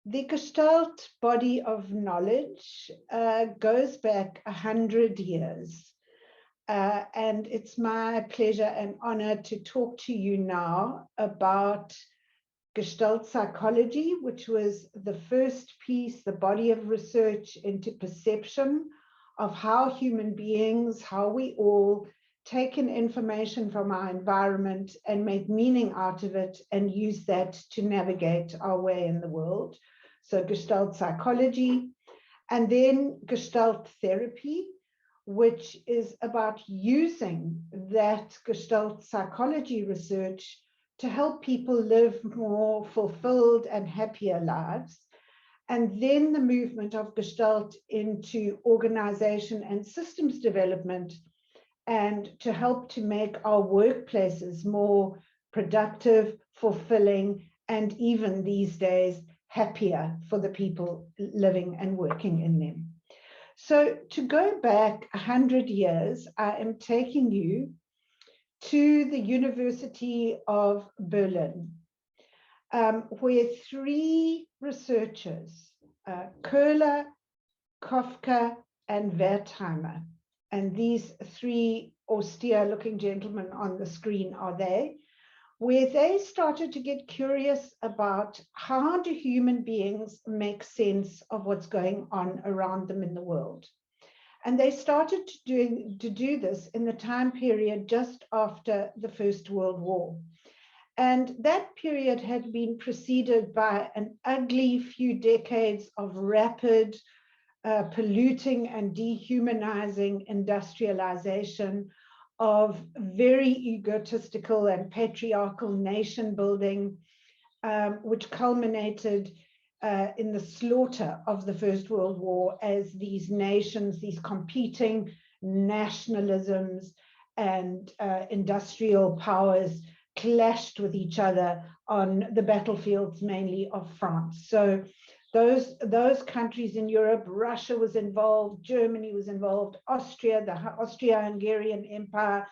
The Gestalt body of knowledge goes back 100 years. And it's my pleasure and honor to talk to you now about Gestalt psychology, which was the first piece, the body of research into perception of how human beings, how we all take in information from our environment and make meaning out of it and use that to navigate our way in the world. So Gestalt psychology, and then Gestalt therapy, which is about using that Gestalt psychology research to help people live more fulfilled and happier lives. And then the movement of Gestalt into organization and systems development, and to help to make our workplaces more productive, fulfilling, and even these days, happier for the people living and working in them. So to go back 100 years, I am taking you to the University of Berlin, where three researchers, Köhler, Kafka, and Wertheimer, and these three austere-looking gentlemen on the screen are they, where they started to get curious about how do human beings make sense of what's going on around them in the world. And they started to do this in the time period just after the First World War. And that period had been preceded by an ugly few decades of rapid polluting and dehumanizing industrialization, of very egotistical and patriarchal nation building, which culminated in the slaughter of the First World War as these nations, these competing nationalisms and industrial powers clashed with each other on the battlefields, mainly of France. So those countries in Europe, Russia was involved, Germany was involved, Austria, the Austro-Hungarian Empire.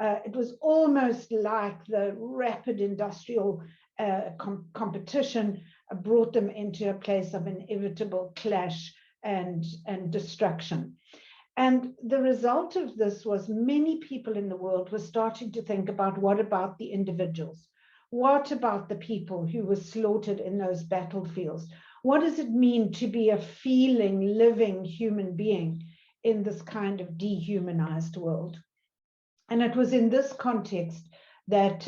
It was almost like the rapid industrial competition brought them into a place of inevitable clash and destruction. And the result of this was many people in the world were starting to think about, what about the individuals? What about the people who were slaughtered in those battlefields? What does it mean to be a feeling, living human being in this kind of dehumanized world? And it was in this context that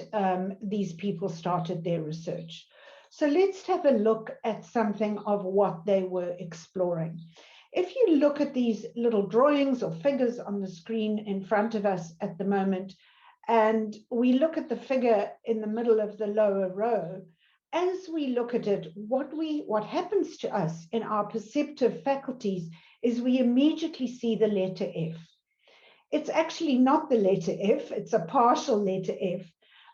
these people started their research. So let's have a look at something of what they were exploring. If you look at these little drawings or figures on the screen in front of us at the moment, and we look at the figure in the middle of the lower row, as we look at it, what happens to us in our perceptive faculties is we immediately see the letter F. It's actually not the letter F, it's a partial letter F,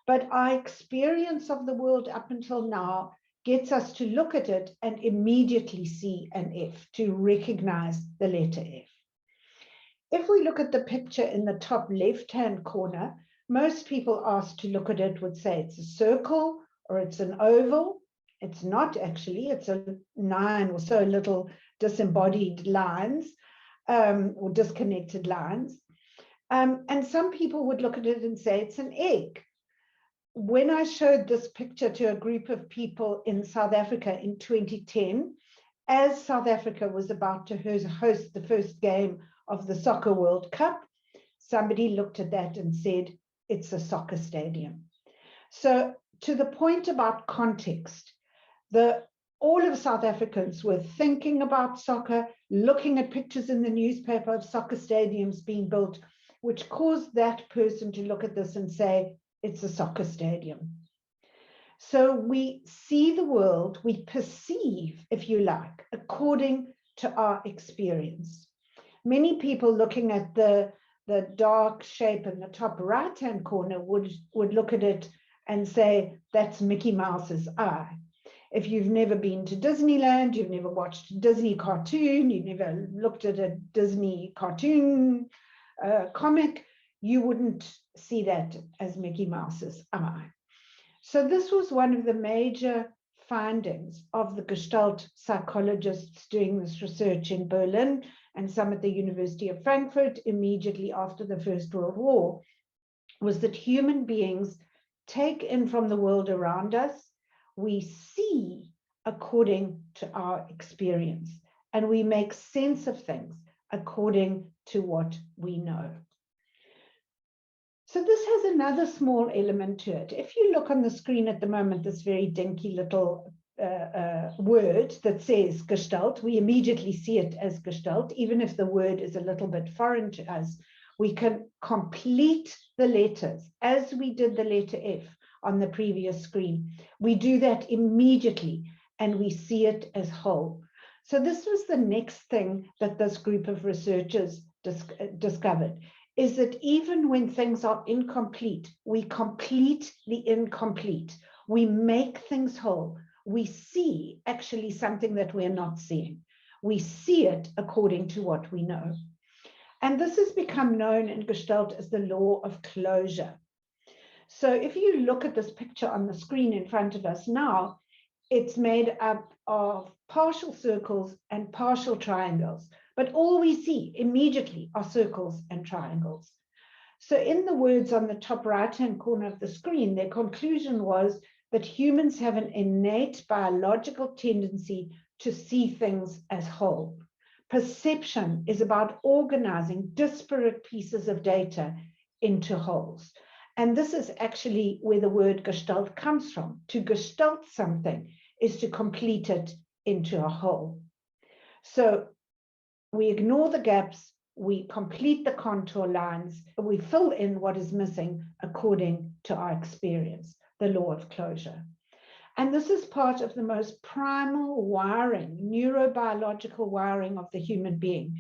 but our experience of the world up until now gets us to look at it and immediately see an F, to recognize the letter F. If we look at the picture in the top left-hand corner, most people asked to look at it would say it's a circle or it's an oval. It's not actually, it's a 9 or so little disembodied lines or disconnected lines. And some people would look at it and say it's an egg. When I showed this picture to a group of people in South Africa in 2010, as South Africa was about to host the first game of the Soccer World Cup, somebody looked at that and said, it's a soccer stadium. So to the point about context, all of South Africans were thinking about soccer, looking at pictures in the newspaper of soccer stadiums being built, which caused that person to look at this and say, it's a soccer stadium. So we see the world, we perceive, if you like, according to our experience. Many people looking at the dark shape in the top right-hand corner would look at it and say, that's Mickey Mouse's eye. If you've never been to Disneyland, you've never watched a Disney cartoon, you've never looked at a Disney cartoon comic, you wouldn't see that as Mickey Mouse's eye. So this was one of the major findings of the Gestalt psychologists doing this research in Berlin and some at the University of Frankfurt immediately after the First World War was that human beings take in from the world around us, we see according to our experience, and we make sense of things according to what we know. So this has another small element to it. If you look on the screen at the moment, this very dinky little word that says Gestalt, we immediately see it as Gestalt, even if the word is a little bit foreign to us. We can complete the letters as we did the letter F on the previous screen. We do that immediately and we see it as whole. So this was the next thing that this group of researchers discovered, is that even when things are incomplete, we complete the incomplete. We make things whole. We see actually something that we're not seeing. We see it according to what we know. And this has become known in Gestalt as the law of closure. So if you look at this picture on the screen in front of us now, it's made up of partial circles and partial triangles, but all we see immediately are circles and triangles. So in the words on the top right-hand corner of the screen, their conclusion was that humans have an innate biological tendency to see things as whole. Perception is about organizing disparate pieces of data into wholes. And this is actually where the word Gestalt comes from. To gestalt something is to complete it into a whole. So we ignore the gaps, we complete the contour lines, we fill in what is missing according to our experience, the law of closure. And this is part of the most primal wiring, neurobiological wiring of the human being.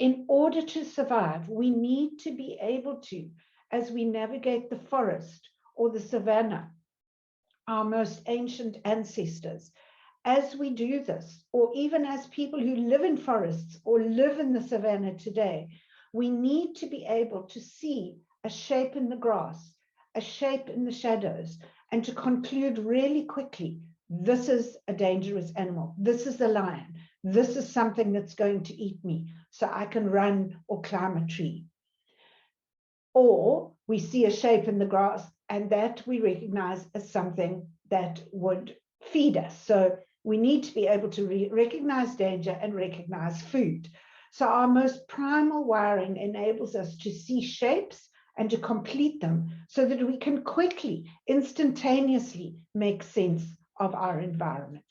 In order to survive, we need to be able to, as we navigate the forest or the savanna, our most ancient ancestors, as we do this, or even as people who live in forests or live in the savanna today, we need to be able to see a shape in the grass, a shape in the shadows, and to conclude really quickly, this is a dangerous animal, this is a lion, this is something that's going to eat me, so I can run or climb a tree. Or we see a shape in the grass, and that we recognize as something that would feed us. So we need to be able to recognize danger and recognize food. So our most primal wiring enables us to see shapes and to complete them so that we can quickly, instantaneously make sense of our environment.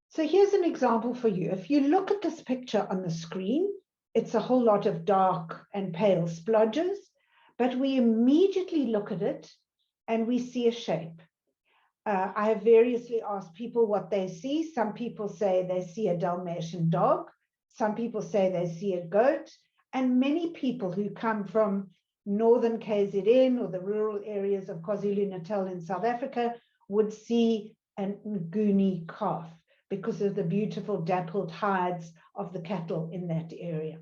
So here's an example for you. If you look at this picture on the screen, it's a whole lot of dark and pale splodges, but we immediately look at it and we see a shape. I have variously asked people what they see. Some people say they see a Dalmatian dog. Some people say they see a goat. And many people who come from northern KZN or the rural areas of KwaZulu-Natal in South Africa would see an Nguni calf because of the beautiful dappled hides of the cattle in that area.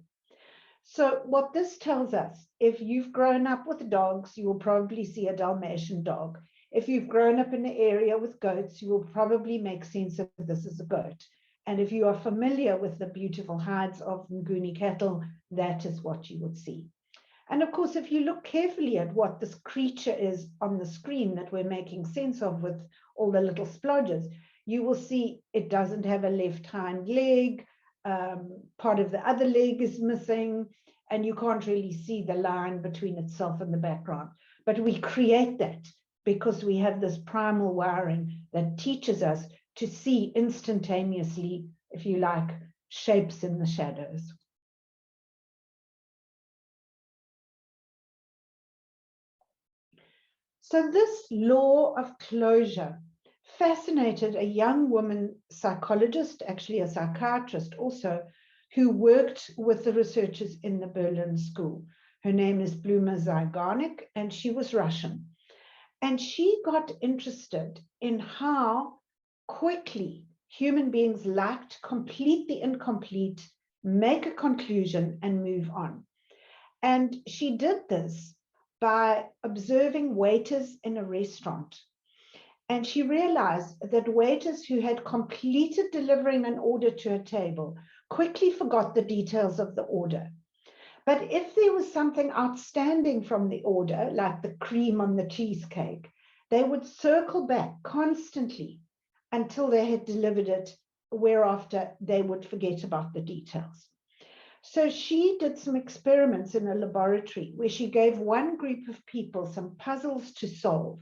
So what this tells us, if you've grown up with dogs, you will probably see a Dalmatian dog. If you've grown up in an area with goats, you will probably make sense of this as a goat. And if you are familiar with the beautiful hides of Nguni cattle, that is what you would see. And of course, if you look carefully at what this creature is on the screen that we're making sense of with all the little splodges, you will see it doesn't have a left hind leg, part of the other leg is missing, and you can't really see the line between itself and the background. But we create that because we have this primal wiring that teaches us to see instantaneously, if you like, shapes in the shadows. So this law of closure fascinated a young woman psychologist, actually a psychiatrist also, who worked with the researchers in the Berlin school. Her name is Bluma Zygarnik, and she was Russian. And she got interested in how quickly human beings like to complete the incomplete, make a conclusion, and move on. And she did this by observing waiters in a restaurant. And she realized that waiters who had completed delivering an order to a table quickly forgot the details of the order. But if there was something outstanding from the order, like the cream on the cheesecake, they would circle back constantly until they had delivered it, whereafter they would forget about the details. So she did some experiments in a laboratory where she gave one group of people some puzzles to solve,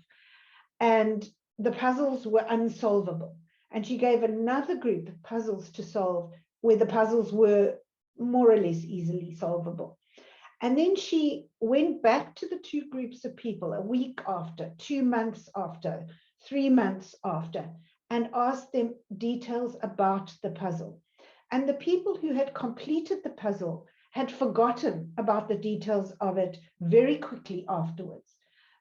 and the puzzles were unsolvable. And she gave another group of puzzles to solve where the puzzles were more or less easily solvable. And then she went back to the two groups of people a week after, 2 months after, 3 months after, and asked them details about the puzzle. And the people who had completed the puzzle had forgotten about the details of it very quickly afterwards.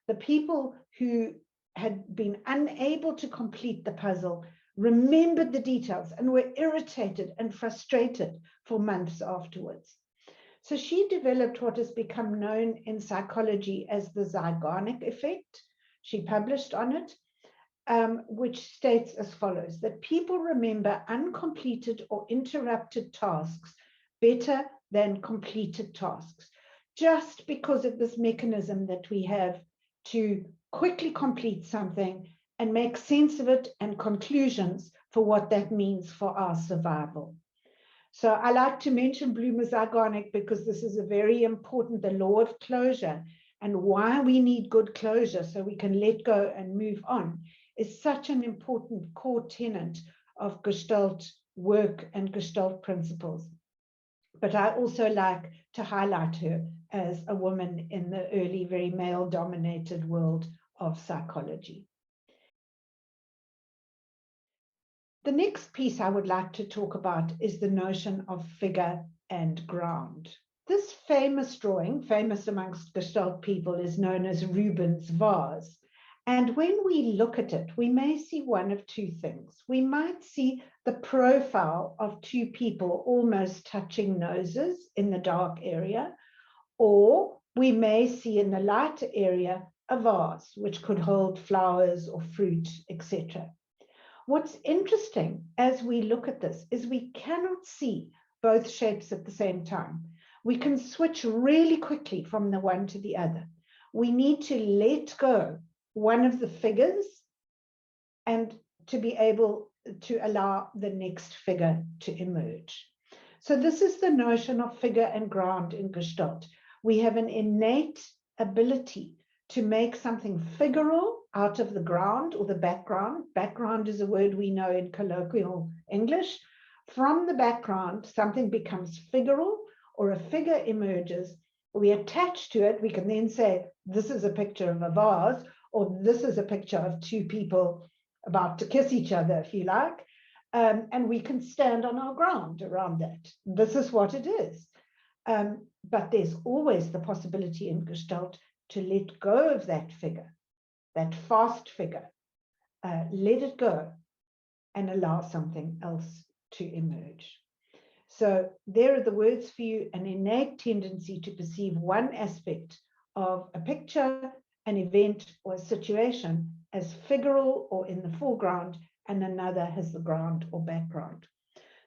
The people who had been unable to complete the puzzle remembered the details and were irritated and frustrated for months afterwards. So she developed what has become known in psychology as the Zeigarnik effect. She published on it, which states as follows, that people remember uncompleted or interrupted tasks better than completed tasks, just because of this mechanism that we have to quickly complete something and make sense of it and conclusions for what that means for our survival. So I like to mention Bloom's Zeigarnik because this is a very important, the law of closure, and why we need good closure so we can let go and move on is such an important core tenet of Gestalt work and Gestalt principles. But I also like to highlight her as a woman in the early, very male-dominated world of psychology. The next piece I would like to talk about is the notion of figure and ground. This famous drawing, famous amongst Gestalt people, is known as Rubens' vase. And when we look at it, we may see one of two things. We might see the profile of two people almost touching noses in the dark area, or we may see in the lighter area a vase, which could hold flowers or fruit, etc. What's interesting as we look at this is we cannot see both shapes at the same time. We can switch really quickly from the one to the other. We need to let go one of the figures and to be able to allow the next figure to emerge. So this is the notion of figure and ground in Gestalt. We have an innate ability to make something figural out of the ground or the background. Background is a word we know in colloquial English. From the background, something becomes figural or a figure emerges. We attach to it. We can then say, this is a picture of a vase, or this is a picture of two people about to kiss each other, if you like. And we can stand on our ground around that. This is what it is. But there's always the possibility in Gestalt to let go of that figure, that fast figure, let it go and allow something else to emerge. So there are the words for you, an innate tendency to perceive one aspect of a picture, an event, or a situation as figural or in the foreground, and another has the ground or background.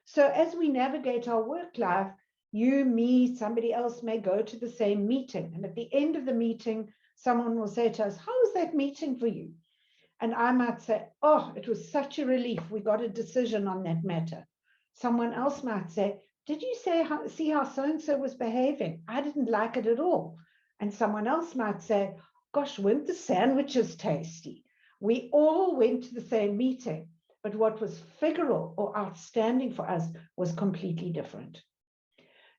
So as we navigate our work life, you, me, somebody else may go to the same meeting. And at the end of the meeting, someone will say to us, how was that meeting for you? And I might say, oh, it was such a relief. We got a decision on that matter. Someone else might say, did you see how so-and-so was behaving? I didn't like it at all. And someone else might say, gosh, weren't the sandwiches tasty? We all went to the same meeting, but what was figural or outstanding for us was completely different.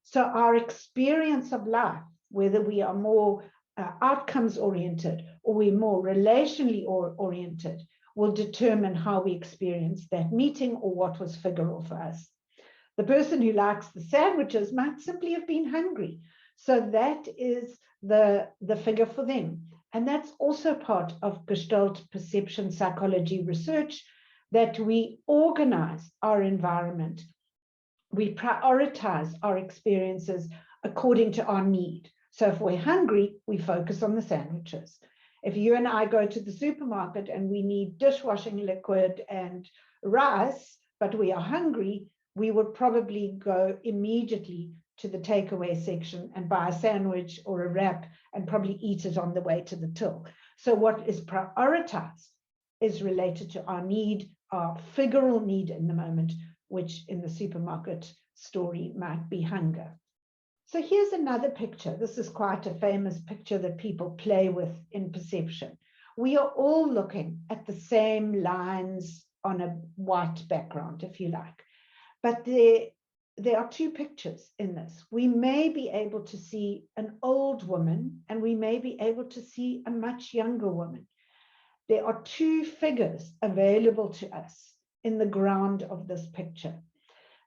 So our experience of life, whether we are more outcomes oriented or we're more relationally oriented, will determine how we experience that meeting or what was figural for us. The person who likes the sandwiches might simply have been hungry. So that is the figure for them. And that's also part of Gestalt perception psychology research, that we organize our environment. We prioritize our experiences according to our need. So if we're hungry, we focus on the sandwiches. If you and I go to the supermarket and we need dishwashing liquid and rice, but we are hungry, we would probably go immediately to the takeaway section and buy a sandwich or a wrap and probably eat it on the way to the till. So what is prioritized is related to our need, our figural need in the moment, which in the supermarket story might be hunger. So here's another picture. This is quite a famous picture that people play with in perception. We are all looking at the same lines on a white background, if you like. But there are two pictures in this. We may be able to see an old woman, and we may be able to see a much younger woman. There are two figures available to us in the ground of this picture.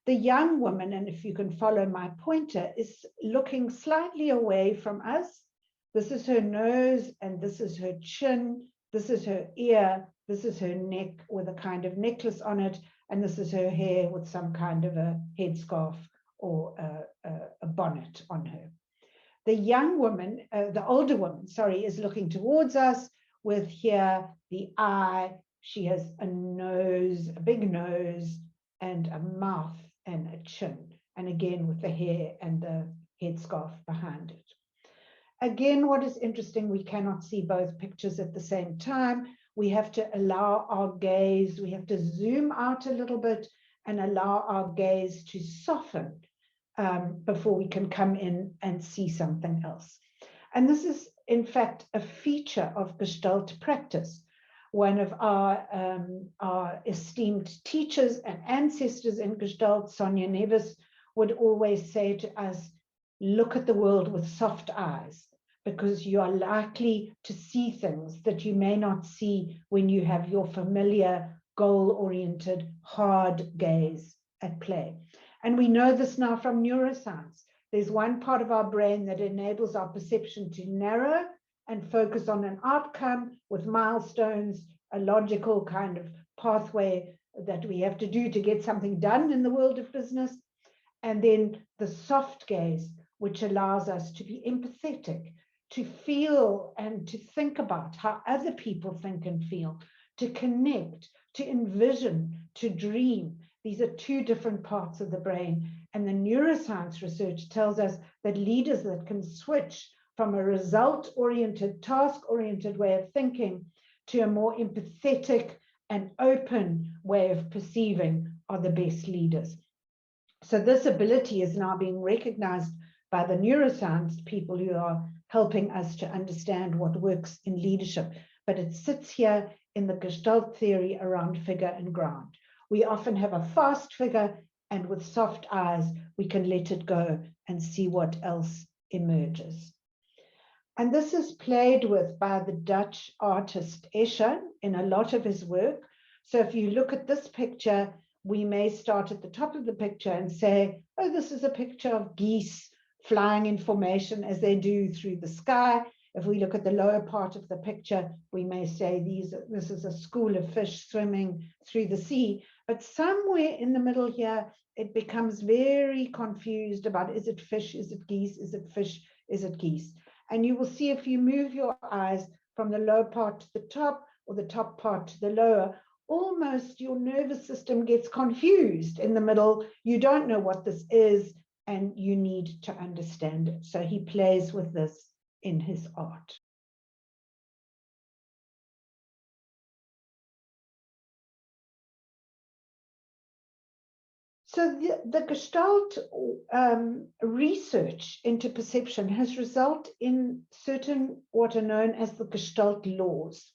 The young woman, and if you can follow my pointer, is looking slightly away from us. This is her nose, and this is her chin. This is her ear. This is her neck with a kind of necklace on it. And this is her hair with some kind of a headscarf or a bonnet on her. The young woman, the older woman, sorry, is looking towards us with here the eye. She has a nose, a big nose, and a mouth and a chin, and again with the hair and the headscarf behind it. Again, what is interesting, we cannot see both pictures at the same time. We have to allow our gaze, we have to zoom out a little bit and allow our gaze to soften before we can come in and see something else. And this is, in fact, a feature of Gestalt practice. One of our esteemed teachers and ancestors in Gestalt, Sonia Nevis, would always say to us, look at the world with soft eyes, because you are likely to see things that you may not see when you have your familiar, goal-oriented, hard gaze at play. And we know this now from neuroscience. There's one part of our brain that enables our perception to narrow and focus on an outcome with milestones, a logical kind of pathway that we have to do to get something done in the world of business. And then the soft gaze, which allows us to be empathetic, to feel and to think about how other people think and feel, to connect, to envision, to dream. These are two different parts of the brain. And the neuroscience research tells us that leaders that can switch from a result-oriented, task-oriented way of thinking to a more empathetic and open way of perceiving are the best leaders. So this ability is now being recognized by the neuroscience people who are helping us to understand what works in leadership. But it sits here in the Gestalt theory around figure and ground. We often have a fast figure, and with soft eyes, we can let it go and see what else emerges. And this is played with by the Dutch artist Escher in a lot of his work. So if you look at this picture, we may start at the top of the picture and say, oh, this is a picture of geese flying in formation as they do through the sky. If we look at the lower part of the picture, we may say this is a school of fish swimming through the sea. But somewhere in the middle here, it becomes very confused about, is it fish, is it geese, is it fish, is it geese? And you will see if you move your eyes from the lower part to the top or the top part to the lower, almost your nervous system gets confused in the middle. You don't know what this is, and you need to understand it. So he plays with this in his art. So the Gestalt research into perception has resulted in certain what are known as the Gestalt laws.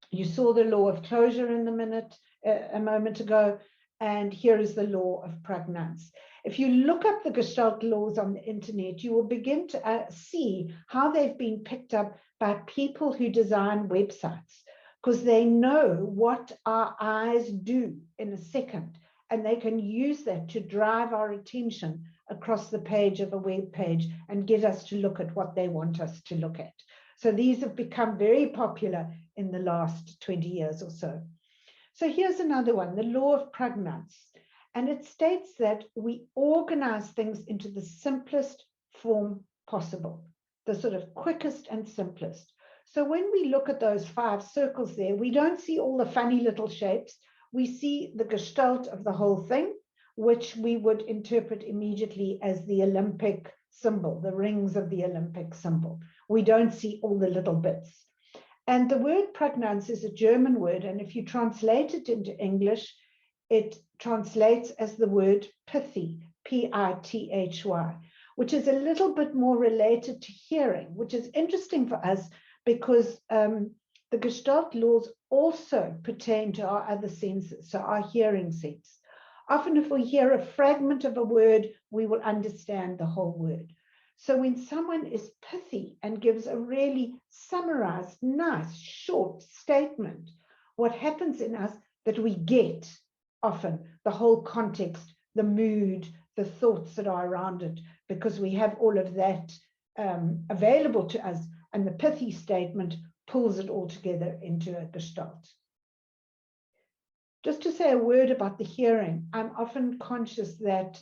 You saw the law of closure in a moment ago, and here is the law of Pragnanz. If you look up the Gestalt laws on the internet, you will begin to see how they've been picked up by people who design websites, because they know what our eyes do in a second. And they can use that to drive our attention across the page of a web page and get us to look at what they want us to look at. So these have become very popular in the last 20 years or so. So here's another one, the law of Pragnanz. And it states that we organize things into the simplest form possible, the sort of quickest and simplest. So when we look at those 5 circles there, we don't see all the funny little shapes. We see the gestalt of the whole thing, which we would interpret immediately as the Olympic symbol, the rings of the Olympic symbol. We don't see all the little bits. And the word Pragnanz is a German word, and if you translate it into English, it translates as the word pithy, P-I-T-H-Y, which is a little bit more related to hearing, which is interesting for us because the Gestalt laws also pertain to our other senses, so our hearing sense. Often if we hear a fragment of a word, we will understand the whole word. So when someone is pithy and gives a really summarized, nice, short statement, what happens in us that we get often the whole context, the mood, the thoughts that are around it, because we have all of that available to us, and the pithy statement pulls it all together into a gestalt. Just to say a word about the hearing, I'm often conscious that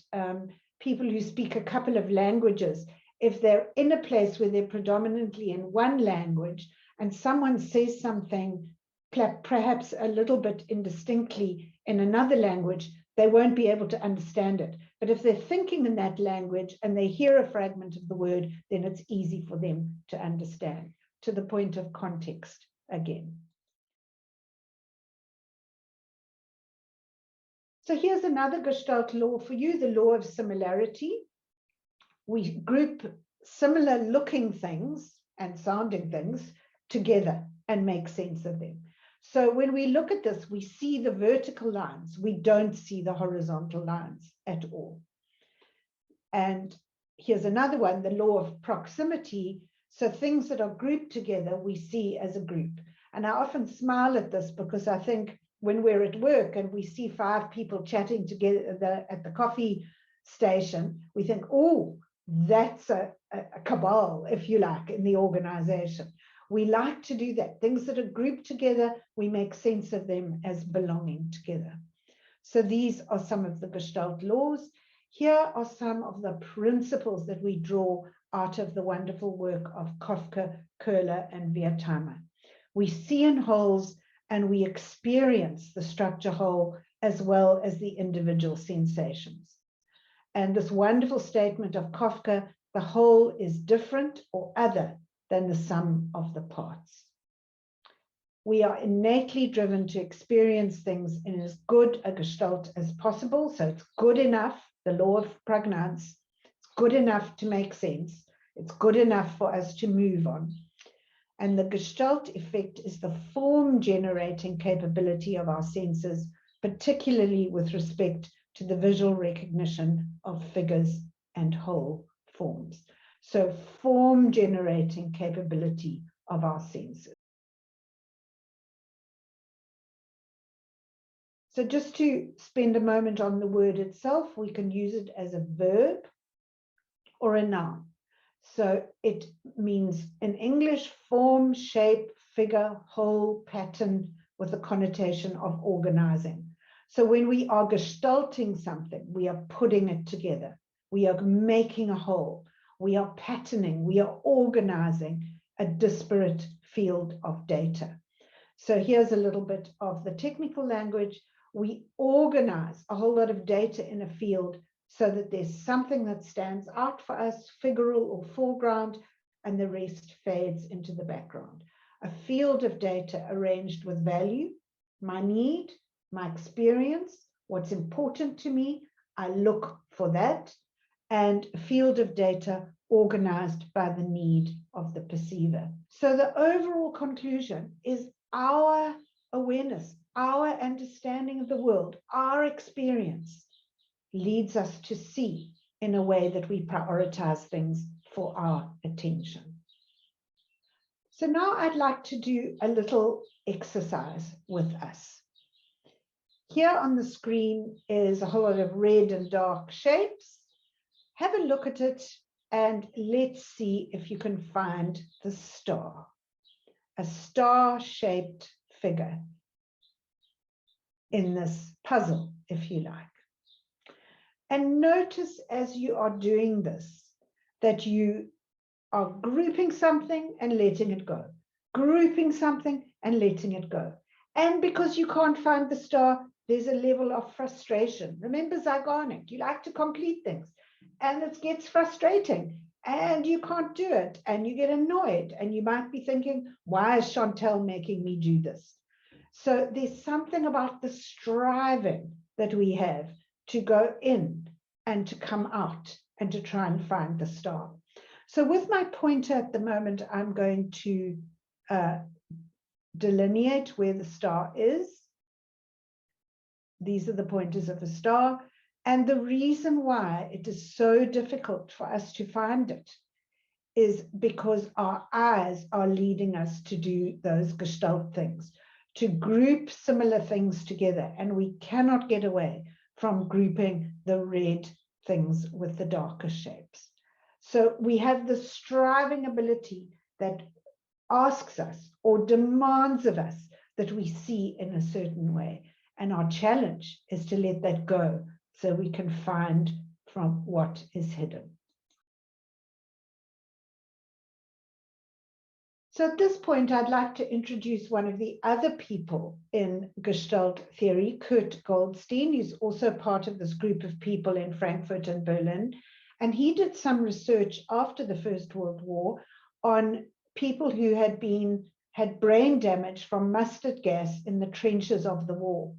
people who speak a couple of languages, if they're in a place where they're predominantly in one language and someone says something perhaps a little bit indistinctly in another language, they won't be able to understand it. But if they're thinking in that language and they hear a fragment of the word, then it's easy for them to understand, to the point of context again. So here's another Gestalt law for you, the law of similarity. We group similar looking things and sounding things together and make sense of them. So when we look at this, we see the vertical lines. We don't see the horizontal lines at all. And here's another one, the law of proximity. So things that are grouped together, we see as a group. And I often smile at this because I think when we're at work and we see 5 people chatting together at the coffee station, we think, oh, that's a cabal, if you like, in the organization. We like to do that. Things that are grouped together, we make sense of them as belonging together. So these are some of the Gestalt laws. Here are some of the principles that we draw out of the wonderful work of Kafka, Köhler, and Wertheimer. We see in wholes and we experience the structure whole as well as the individual sensations. And this wonderful statement of Kafka, the whole is different or other than the sum of the parts. We are innately driven to experience things in as good a gestalt as possible. So it's good enough, the law of Pragnanz, it's good enough to make sense. It's good enough for us to move on. And the gestalt effect is the form generating capability of our senses, particularly with respect to the visual recognition of figures and whole forms. So form generating capability of our senses. So just to spend a moment on the word itself, we can use it as a verb or a noun. So it means in English, form, shape, figure, whole, pattern, with a connotation of organizing. So when we are gestalting something, we are putting it together. We are making a whole. We are patterning. We are organizing a disparate field of data. So here's a little bit of the technical language. We organize a whole lot of data in a field so that there's something that stands out for us, figural or foreground, and the rest fades into the background. A field of data arranged with value, my need, my experience, what's important to me, I look for that, and a field of data organized by the need of the perceiver. So the overall conclusion is our awareness, our understanding of the world, our experience leads us to see in a way that we prioritize things for our attention. So now I'd like to do a little exercise with us. Here on the screen is a whole lot of red and dark shapes. Have a look at it and let's see if you can find the star, a star-shaped figure in this puzzle, if you like. And notice as you are doing this, that you are grouping something and letting it go, grouping something and letting it go. And because you can't find the star, there's a level of frustration. Remember Zeigarnik, you like to complete things, and it gets frustrating, and you can't do it, and you get annoyed, and you might be thinking, why is Chantelle making me do this? So there's something about the striving that we have to go in and to come out and to try and find the star. So with my pointer at the moment, I'm going to delineate where the star is. These are the pointers of the star. And the reason why it is so difficult for us to find it is because our eyes are leading us to do those Gestalt things, to group similar things together. And we cannot get away from grouping the red things with the darker shapes. So we have the striving ability that asks us or demands of us that we see in a certain way. And our challenge is to let that go so we can find from what is hidden. So at this point, I'd like to introduce one of the other people in Gestalt theory, Kurt Goldstein. He's also part of this group of people in Frankfurt and Berlin. And he did some research after the First World War on people who had brain damage from mustard gas in the trenches of the war.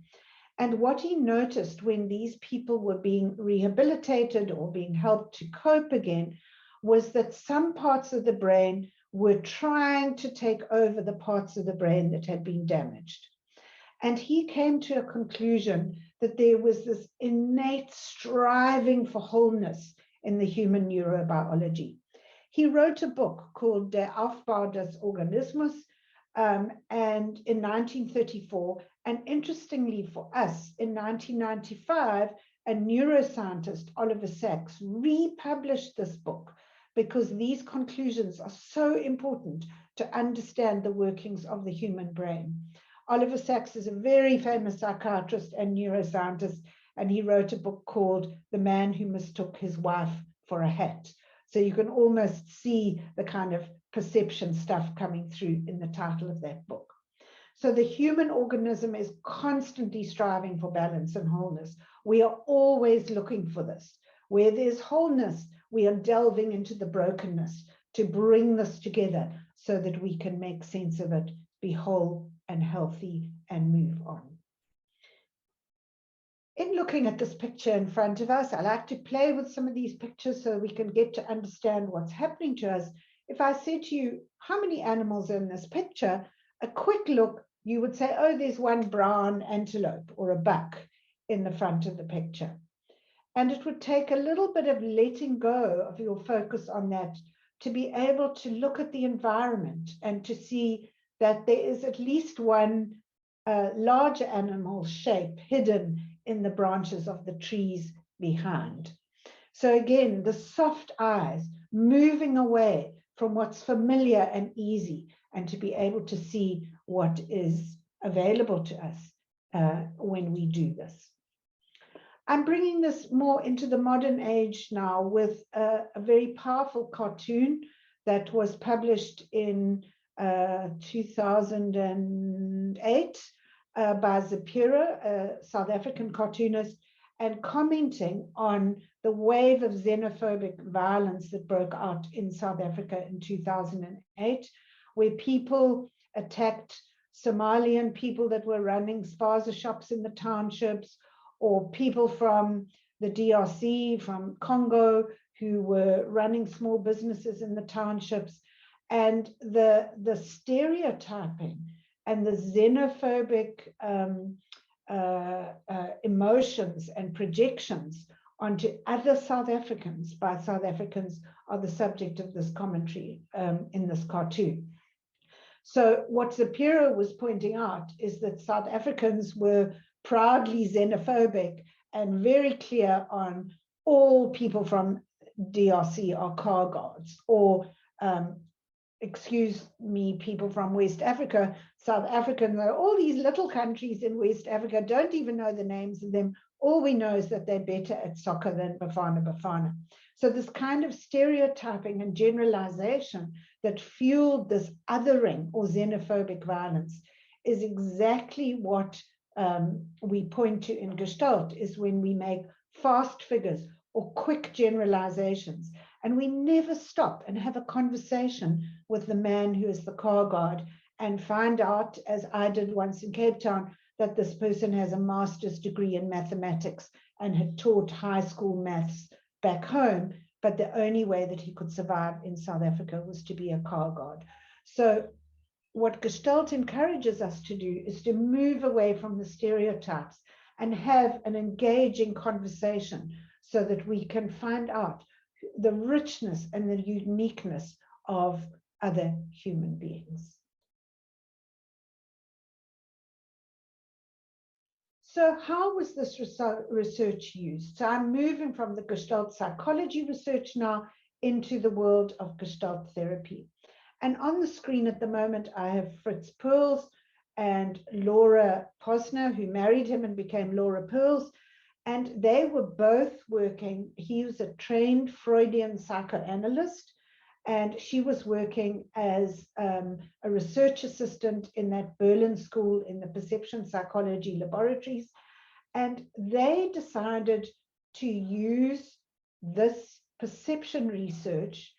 And what he noticed when these people were being rehabilitated or being helped to cope again was that some parts of the brain were trying to take over the parts of the brain that had been damaged. And he came to a conclusion that there was this innate striving for wholeness in the human neurobiology. He wrote a book called Der Aufbau des Organismus, and in 1934, and interestingly for us, in 1995, a neuroscientist, Oliver Sacks, republished this book because these conclusions are so important to understand the workings of the human brain. Oliver Sacks is a very famous psychiatrist and neuroscientist, and he wrote a book called The Man Who Mistook His Wife for a Hat. So you can almost see the kind of perception stuff coming through in the title of that book. So the human organism is constantly striving for balance and wholeness. We are always looking for this. Where there's wholeness, we are delving into the brokenness to bring this together so that we can make sense of it, be whole and healthy, and move on. In looking at this picture in front of us, I like to play with some of these pictures so we can get to understand what's happening to us. If I said to you, how many animals are in this picture? A quick look, you would say, oh, there's one brown antelope or a buck in the front of the picture. And it would take a little bit of letting go of your focus on that to be able to look at the environment and to see that there is at least one larger animal shape hidden in the branches of the trees behind. So again, the soft eyes moving away from what's familiar and easy, and to be able to see what is available to us when we do this. I'm bringing this more into the modern age now with a very powerful cartoon that was published in 2008 by Zapira, a South African cartoonist, and commenting on the wave of xenophobic violence that broke out in South Africa in 2008, where people attacked Somalian people that were running spaza shops in the townships, or people from the DRC, from Congo, who were running small businesses in the townships. And the stereotyping and the xenophobic emotions and projections onto other South Africans by South Africans are the subject of this commentary in this cartoon. So what Zapira was pointing out is that South Africans were proudly xenophobic and very clear on all people from DRC are car guards, or excuse me, people from West Africa, South African, all these little countries in West Africa, don't even know the names of them. All we know is that they're better at soccer than Bafana Bafana. So this kind of stereotyping and generalization that fueled this othering or xenophobic violence is exactly what we point to in Gestalt, is when we make fast figures or quick generalizations, and we never stop and have a conversation with the man who is the car guard and find out, as I did once in Cape Town, that this person has a master's degree in mathematics and had taught high school maths back home, but the only way that he could survive in South Africa was to be a car guard. So what Gestalt encourages us to do is to move away from the stereotypes and have an engaging conversation so that we can find out the richness and the uniqueness of other human beings. So how was this research used? So I'm moving from the Gestalt psychology research now into the world of Gestalt therapy. And on the screen at the moment, I have Fritz Perls and Laura Posner, who married him and became Laura Perls. And they were both working. He was a trained Freudian psychoanalyst, and she was working as a research assistant in that Berlin school in the perception psychology laboratories. And they decided to use this perception research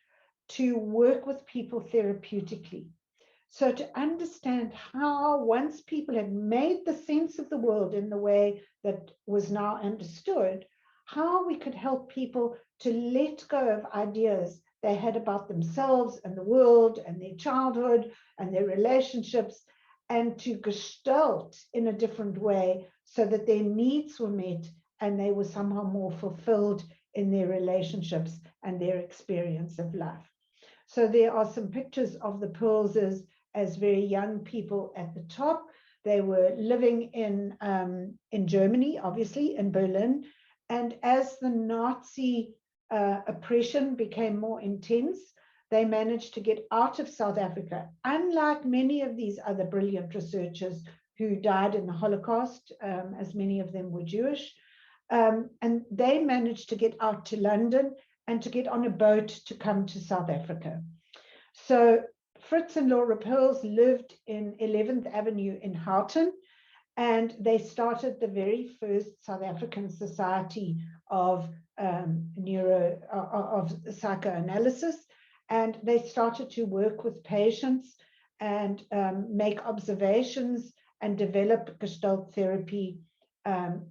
to work with people therapeutically. So to understand how, once people had made the sense of the world in the way that was now understood, how we could help people to let go of ideas they had about themselves and the world and their childhood and their relationships, and to gestalt in a different way so that their needs were met and they were somehow more fulfilled in their relationships and their experience of life. So there are some pictures of the Perlses as very young people at the top. They were living in Germany, obviously, in Berlin. And as the Nazi oppression became more intense, they managed to get out of South Africa, unlike many of these other brilliant researchers who died in the Holocaust, as many of them were Jewish. And they managed to get out to London and to get on a boat to come to South Africa. So Fritz and Laura Perls lived in 11th Avenue in Houghton, and they started the very first South African Society of psychoanalysis, and they started to work with patients and make observations and develop Gestalt therapy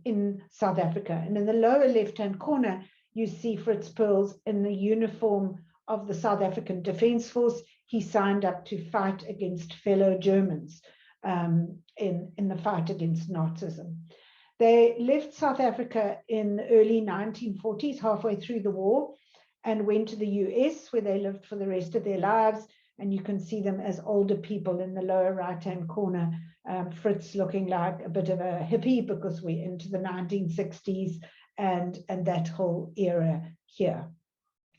in South Africa. And in the lower left-hand corner, you see Fritz Perls in the uniform of the South African Defense Force. He signed up to fight against fellow Germans in the fight against Nazism. They left South Africa in the early 1940s, halfway through the war, and went to the US, where they lived for the rest of their lives. And you can see them as older people in the lower right-hand corner. Fritz looking like a bit of a hippie because we're into the 1960s and that whole era here.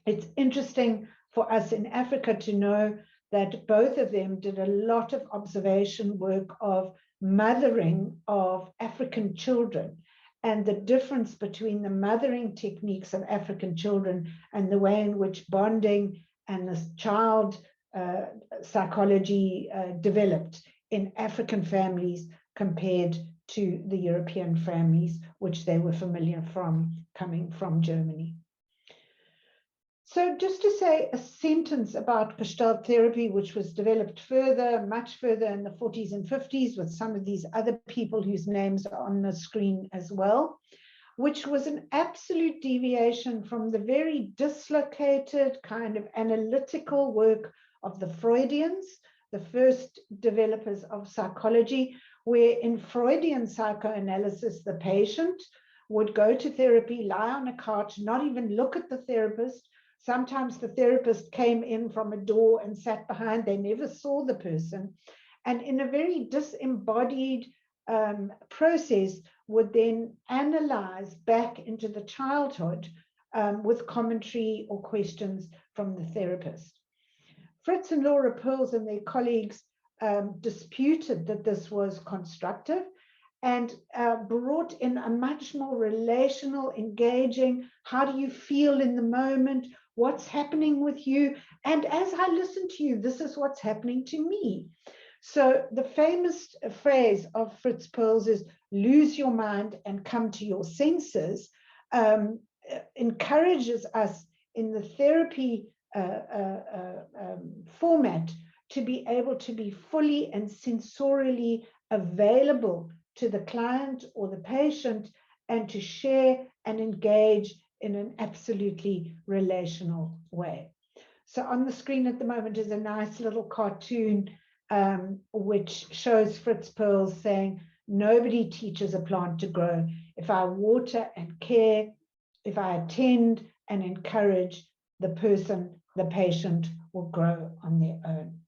It's interesting for us in Africa to know that both of them did a lot of observation work of mothering of African children, and the difference between the mothering techniques of African children and the way in which bonding and this child psychology developed in African families compared to the European families, which they were familiar from coming from Germany. So just to say a sentence about Gestalt therapy, which was developed further, much further in the 40s and 50s with some of these other people whose names are on the screen as well, which was an absolute deviation from the very dislocated kind of analytical work of the Freudians, the first developers of psychology, where in Freudian psychoanalysis, the patient would go to therapy, lie on a couch, not even look at the therapist. Sometimes the therapist came in from a door and sat behind. They never saw the person. And in a very disembodied process, would then analyze back into the childhood with commentary or questions from the therapist. Fritz and Laura Perls and their colleagues disputed that this was constructive and brought in a much more relational, engaging, how do you feel in the moment? what's happening with you. And as I listen to you, this is what's happening to me. So the famous phrase of Fritz Perls is lose your mind and come to your senses, encourages us in the therapy format to be able to be fully and sensorially available to the client or the patient, and to share and engage in an absolutely relational way. So on the screen at the moment is a nice little cartoon which shows Fritz Perls saying, nobody teaches a plant to grow. If I water and care, if I attend and encourage, the person, the patient will grow on their own.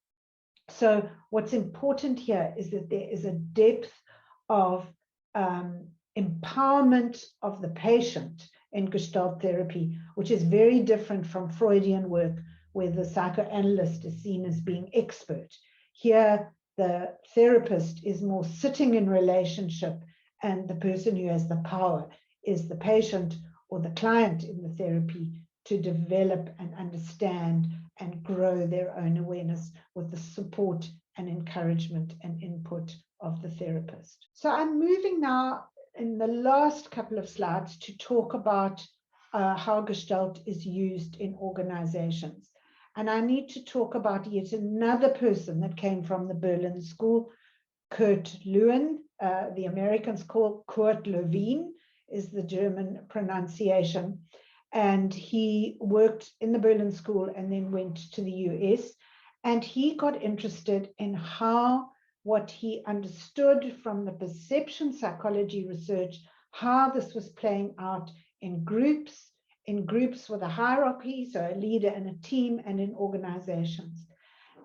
So what's important here is that there is a depth of empowerment of the patient in Gestalt therapy, which is very different from Freudian work, where the psychoanalyst is seen as being expert. Here, the therapist is more sitting in relationship, and the person who has the power is the patient or the client in the therapy to develop and understand and grow their own awareness with the support and encouragement and input of the therapist. So I'm moving now in the last couple of slides to talk about how Gestalt is used in organizations. And I need to talk about yet another person that came from the Berlin School, Kurt Lewin. The Americans call Kurt Lewin, is the German pronunciation. And he worked in the Berlin School and then went to the US. And he got interested in how what he understood from the perception psychology research, how this was playing out in groups with a hierarchy, so a leader and a team, and in organizations.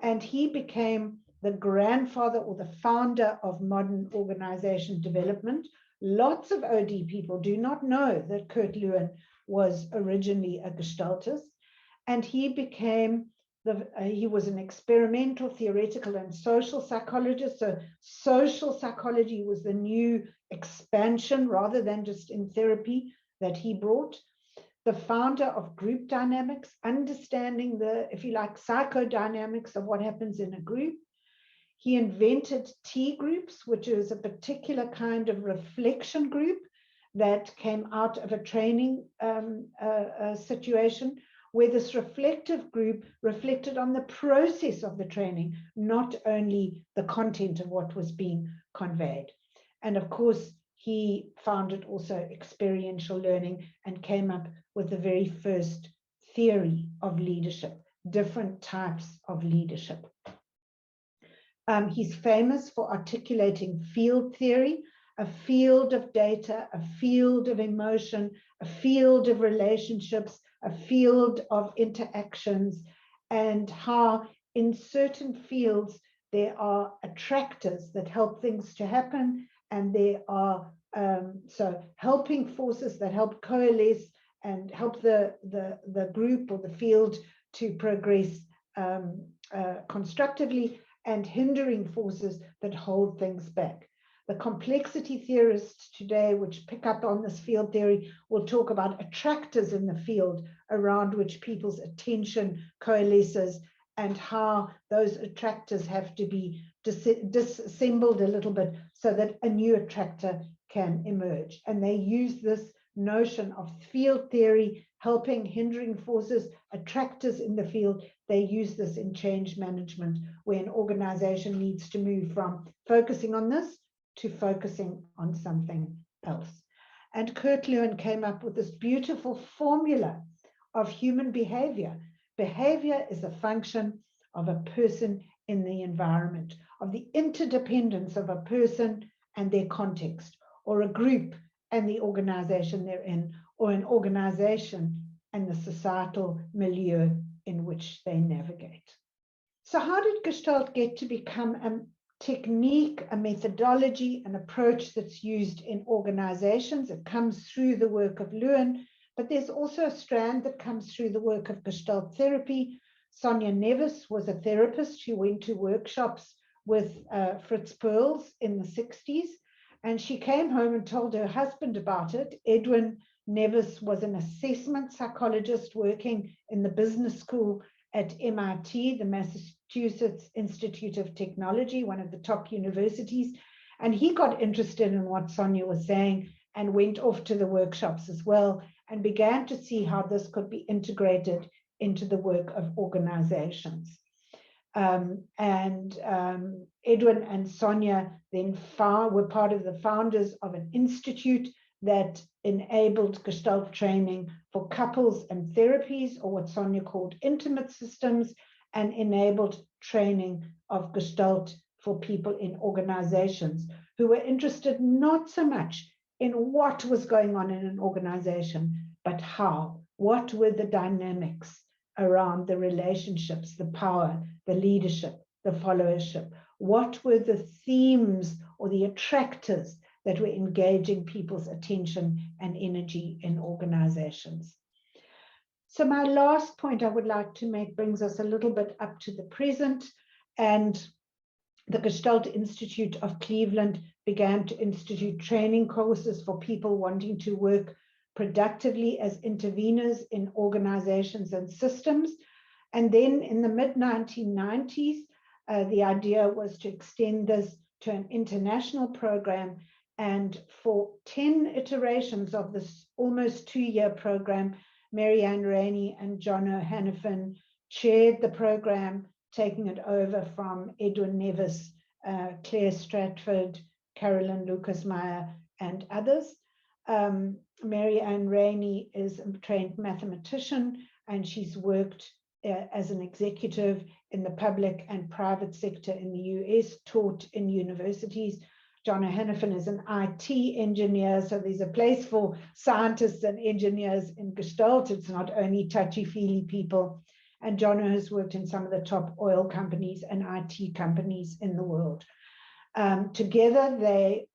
And he became the grandfather or the founder of modern organization development. Lots of OD people do not know that Kurt Lewin was originally a Gestaltist, and he became he was an experimental, theoretical, and social psychologist. So social psychology was the new expansion rather than just in therapy that he brought. The founder of group dynamics, understanding the, if you like, psychodynamics of what happens in a group. He invented T groups, which is a particular kind of reflection group that came out of a training situation, where this reflective group reflected on the process of the training, not only the content of what was being conveyed. And of course, he founded also experiential learning and came up with the very first theory of leadership, different types of leadership. He's famous for articulating field theory, a field of data, a field of emotion, a field of relationships, a field of interactions, and how in certain fields there are attractors that help things to happen, and there are so helping forces that help coalesce and help the group or the field to progress constructively, and hindering forces that hold things back. The complexity theorists today, which pick up on this field theory, will talk about attractors in the field around which people's attention coalesces, and how those attractors have to be disassembled a little bit so that a new attractor can emerge. And they use this notion of field theory, helping, hindering forces, attractors in the field. They use this in change management, where an organization needs to move from focusing on this to focusing on something else. And Kurt Lewin came up with this beautiful formula of human behavior. Behavior is a function of a person in the environment, of the interdependence of a person and their context, or a group and the organization they're in, or an organization and the societal milieu in which they navigate. So how did Gestalt get to become a technique, a methodology, an approach that's used in organizations? It comes through the work of Lewin, but there's also a strand that comes through the work of Gestalt therapy. Sonia Nevis was a therapist who went to workshops with Fritz Perls in the 60s, and she came home and told her husband about it. Edwin Nevis was an assessment psychologist working in the business school at MIT, the Massachusetts Institute of Technology, one of the top universities. And he got interested in what Sonia was saying and went off to the workshops as well and began to see how this could be integrated into the work of organizations. Edwin and Sonia then were part of the founders of an institute that enabled Gestalt training for couples and therapies, or what Sonia called intimate systems, and enabled training of Gestalt for people in organizations who were interested not so much in what was going on in an organization, but how, what were the dynamics around the relationships, the power, the leadership, the followership, what were the themes or the attractors that were engaging people's attention and energy in organizations. So my last point I would like to make brings us a little bit up to the present, and the Gestalt Institute of Cleveland began to institute training courses for people wanting to work productively as interveners in organizations and systems. And then in the mid-1990s, the idea was to extend this to an international program. And for 10 iterations of this almost 2-year program, Marianne Rainey and John O'Hanifin chaired the program, taking it over from Edwin Nevis, Claire Stratford, Carolyn Lucas-Meyer, and others. Marianne Rainey is a trained mathematician, and she's worked as an executive in the public and private sector in the US, taught in universities. John O'Hanifin is an IT engineer, so there's a place for scientists and engineers in Gestalt. It's not only touchy-feely people. And John has worked in some of the top oil companies and IT companies in the world. Together, they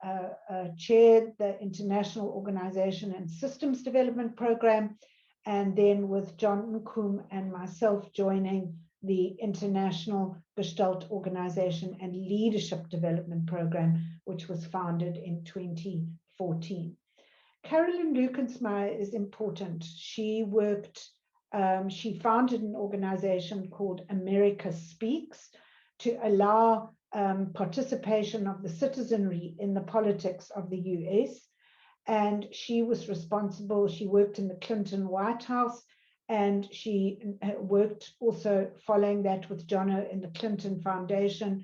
chaired the International Organization and Systems Development Program, and then with John Nkum and myself joining the International Gestalt Organization and Leadership Development Program, which was founded in 2014. Carolyn Lucas-Meyer is important. She founded an organization called America Speaks to allow participation of the citizenry in the politics of the US. And she was responsible, she worked in the Clinton White House, and she worked also following that with Jono in the Clinton Foundation,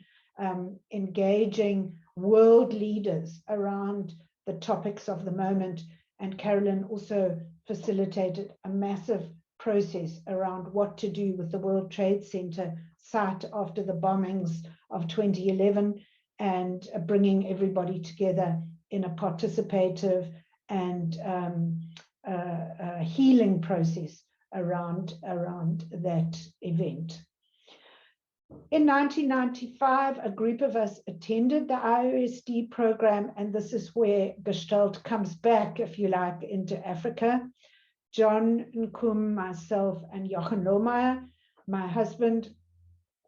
engaging world leaders around the topics of the moment. And Carolyn also facilitated a massive process around what to do with the World Trade Center site after the bombings of 2011, and bringing everybody together in a participative and healing process around that event. In 1995, a group of us attended the IOSD program, and this is where Gestalt comes back, if you like, into Africa. John Nkum, myself, and Jochen Lohmeyer, my husband,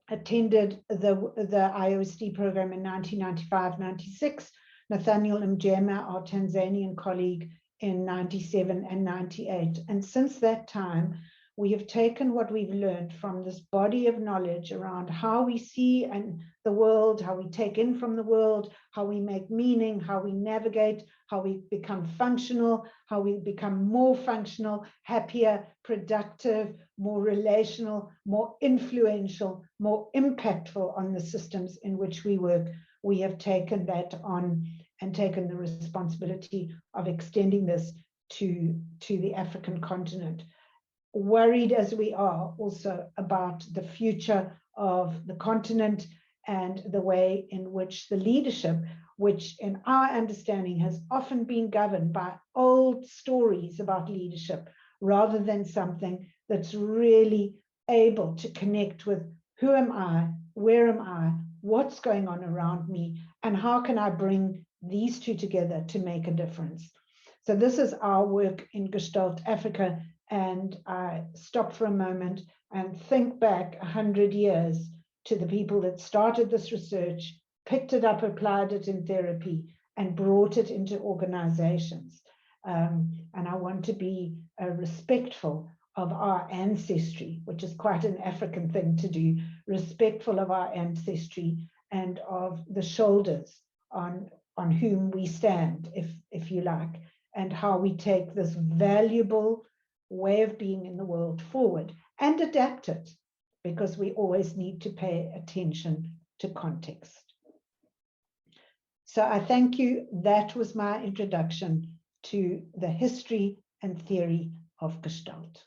attended the IOSD program in 1995-96, Nathaniel Mjema, our Tanzanian colleague, in 97 and 98. And since that time, we have taken what we've learned from this body of knowledge around how we see and the world, how we take in from the world, how we make meaning, how we navigate, how we become functional, how we become more functional, happier, productive, more relational, more influential, more impactful on the systems in which we work. We have taken that on and taken the responsibility of extending this to the African continent. Worried as we are also about the future of the continent and the way in which the leadership, which in our understanding has often been governed by old stories about leadership, rather than something that's really able to connect with who am I, where am I, what's going on around me, and how can I bring these two together to make a difference. So this is our work in Gestalt Africa. And I stop for a moment and think back 100 years to the people that started this research, picked it up, applied it in therapy, and brought it into organizations. And I want to be respectful of our ancestry, which is quite an African thing to do, respectful of our ancestry and of the shoulders on whom we stand, if you like, and how we take this valuable way of being in the world forward and adapt it, because we always need to pay attention to context. So I thank you. That was my introduction to the history and theory of Gestalt.